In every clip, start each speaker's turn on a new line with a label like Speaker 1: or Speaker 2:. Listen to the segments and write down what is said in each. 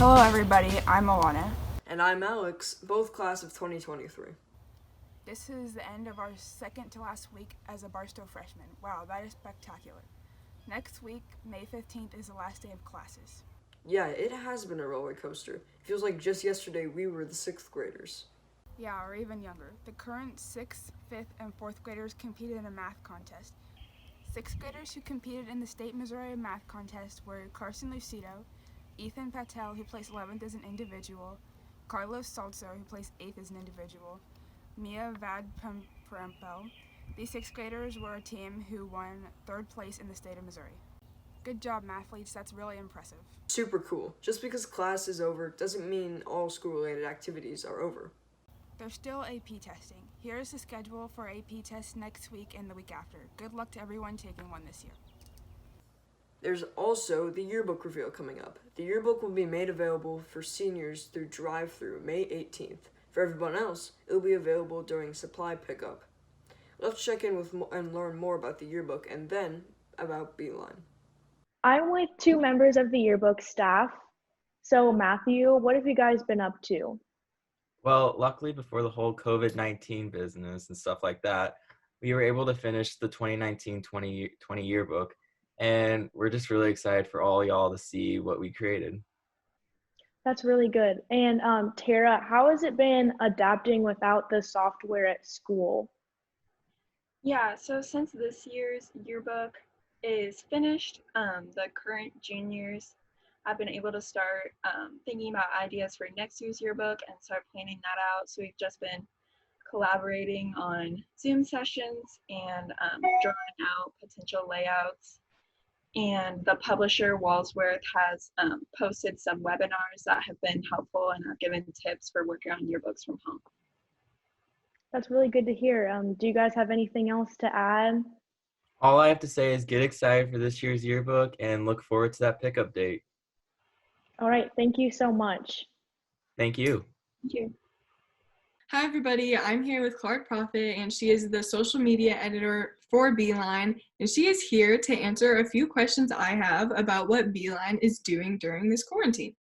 Speaker 1: Hello everybody, I'm Alana.
Speaker 2: And I'm Alex, both class of 2023.
Speaker 1: This is the end of our second to last week as a Barstow freshman. Wow, that is spectacular. Next week, May 15th, is the last day of classes.
Speaker 2: Yeah, it has been a roller coaster. It feels like just yesterday we were the 6th graders.
Speaker 1: Yeah, or even younger. The current 6th, 5th, and 4th graders competed in a math contest. 6th graders who competed in the State Missouri Math Contest were Carson Lucido, Ethan Patel, who placed 11th as an individual, Carlos Salzo, who placed 8th as an individual, Mia Vad-Parempel. These 6th graders were a team who won 3rd place in the state of Missouri. Good job, mathletes. That's really impressive.
Speaker 2: Super cool. Just because class is over doesn't mean all school-related activities are over.
Speaker 1: There's still AP testing. Here is the schedule for AP tests next week and the week after. Good luck to everyone taking one this year.
Speaker 2: There's also the yearbook reveal coming up. The yearbook will be made available for seniors through drive-through May 18th. For everyone else, it will be available during supply pickup. Let's check in with and learn more about the yearbook and then about Beeline.
Speaker 3: I'm with two members of the yearbook staff. So Matthew, what have you guys been up to?
Speaker 4: Well, luckily before the whole COVID-19 business and stuff like that, we were able to finish the 2019-2020 yearbook, and we're just really excited for all y'all to see what we created.
Speaker 3: That's really good. And Tara, how has it been adapting without the software at school?
Speaker 5: Yeah, so since this year's yearbook is finished, the current juniors have been able to start thinking about ideas for next year's yearbook and start planning that out. So we've just been collaborating on Zoom sessions and drawing out potential layouts. And the publisher, Walsworth, has posted some webinars that have been helpful and have given tips for working on yearbooks from home.
Speaker 3: That's really good to hear. Do you guys have anything else to add?
Speaker 4: All I have to say is get excited for this year's yearbook and look forward to that pickup date.
Speaker 3: All right, thank you so much.
Speaker 4: Thank you.
Speaker 5: Thank you.
Speaker 6: Hi everybody, I'm here with Clark Prophet, and she is the social media editor for Beeline, and she is here to answer a few questions I have about what Beeline is doing during this quarantine.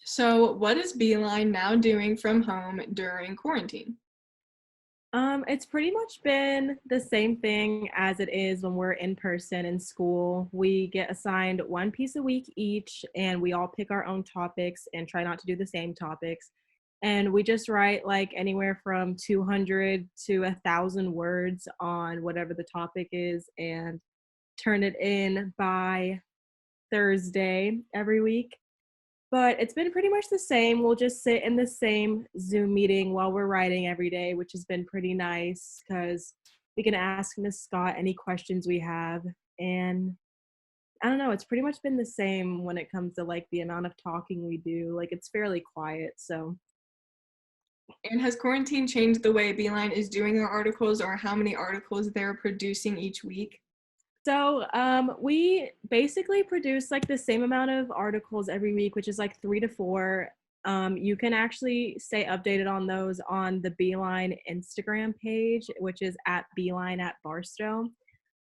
Speaker 6: So what is Beeline now doing from home during quarantine?
Speaker 7: It's pretty much been the same thing as it is when we're in person in school. We get assigned one piece a week each, and we all pick our own topics and try not to do the same topics. And we just write like anywhere from 200 to 1,000 words on whatever the topic is and turn it in by Thursday every week. But it's been pretty much the same. We'll just sit in the same Zoom meeting while we're writing every day, which has been pretty nice because we can ask Miss Scott any questions we have. And I don't know, it's pretty much been the same when it comes to like the amount of talking we do. Like it's fairly quiet, so.
Speaker 6: And has quarantine changed the way Beeline is doing their articles or how many articles they're producing each week?
Speaker 7: So we basically produce like the same amount of articles every week, which is like 3 to 4. You can actually stay updated on those on the Beeline Instagram page, which is at Beeline at Barstow.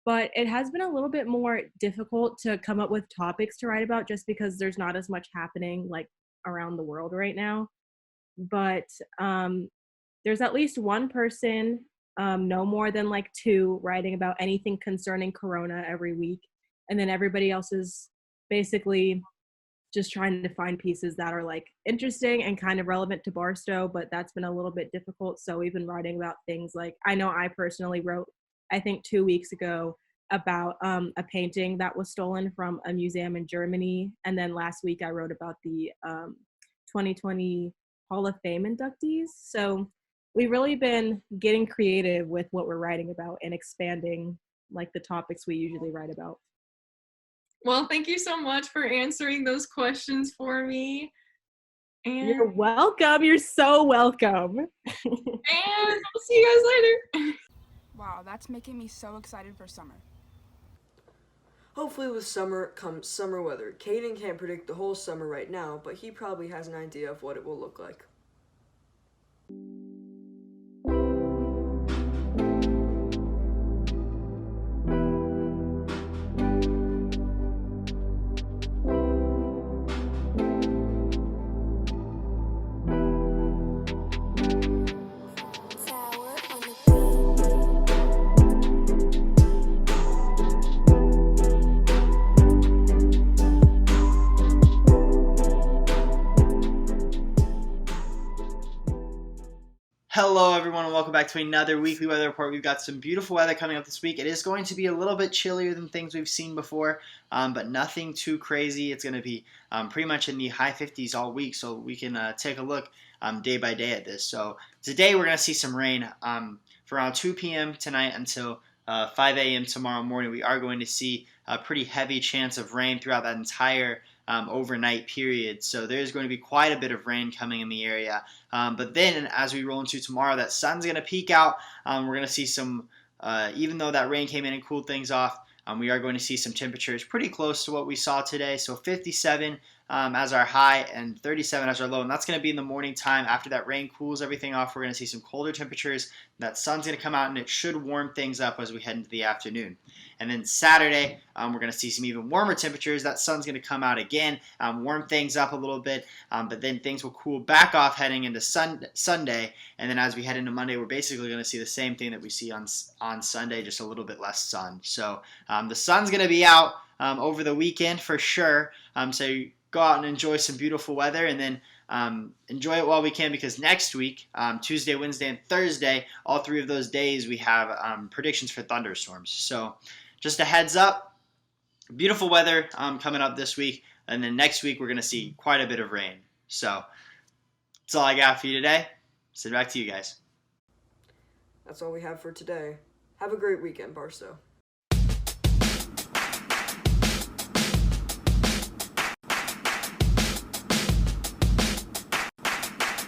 Speaker 7: But it has been a little bit more difficult to come up with topics to write about just because there's not as much happening like around the world right now. But there's at least one person, no more than like 2, writing about anything concerning Corona every week. And then everybody else is basically just trying to find pieces that are like interesting and kind of relevant to Barstow, but that's been a little bit difficult. So we've been writing about things like, I know I personally wrote, I think 2 weeks ago, about a painting that was stolen from a museum in Germany. And then last week I wrote about the 2020 Hall of Fame inductees. So we've really been getting creative with what we're writing about and expanding like the topics we usually write about.
Speaker 6: Well, thank you so much for answering those questions for me. And
Speaker 7: You're welcome. You're so welcome.
Speaker 6: and I'll see you guys later.
Speaker 1: Wow, that's making me so excited for summer.
Speaker 2: Hopefully with summer comes summer weather. Caden can't predict the whole summer right now, but he probably has an idea of what it will look like.
Speaker 8: welcome back to another weekly weather report. We've got some beautiful weather coming up this week. It is going to be a little bit chillier than things we've seen before, but nothing too crazy. It's going to be pretty much in the high 50s all week, so we can take a look day by day at this. So today we're going to see some rain for around 2 p.m. tonight until 5 a.m. tomorrow morning. We are going to see a pretty heavy chance of rain throughout that entire overnight period. So there's going to be quite a bit of rain coming in the area. But then as we roll into tomorrow, that sun's going to peek out. We're going to see some, even though that rain came in and cooled things off, we are going to see some temperatures pretty close to what we saw today. So 57 as our high and 37 as our low. And that's going to be in the morning time. After that rain cools everything off, we're going to see some colder temperatures. That sun's going to come out and it should warm things up as we head into the afternoon. And then Saturday, we're going to see some even warmer temperatures. That sun's going to come out again, warm things up a little bit, but then things will cool back off heading into Sunday. And then as we head into Monday, we're basically going to see the same thing that we see on Sunday, just a little bit less sun. So the sun's going to be out over the weekend for sure. So go out and enjoy some beautiful weather, and then enjoy it while we can, because next week, Tuesday, Wednesday, and Thursday, all 3 of those days, we have predictions for thunderstorms. So just a heads up, beautiful weather coming up this week, and then next week we're going to see quite a bit of rain. So that's all I got for you today. Send it back to you guys.
Speaker 2: That's all we have for today. Have a great weekend, Barstow.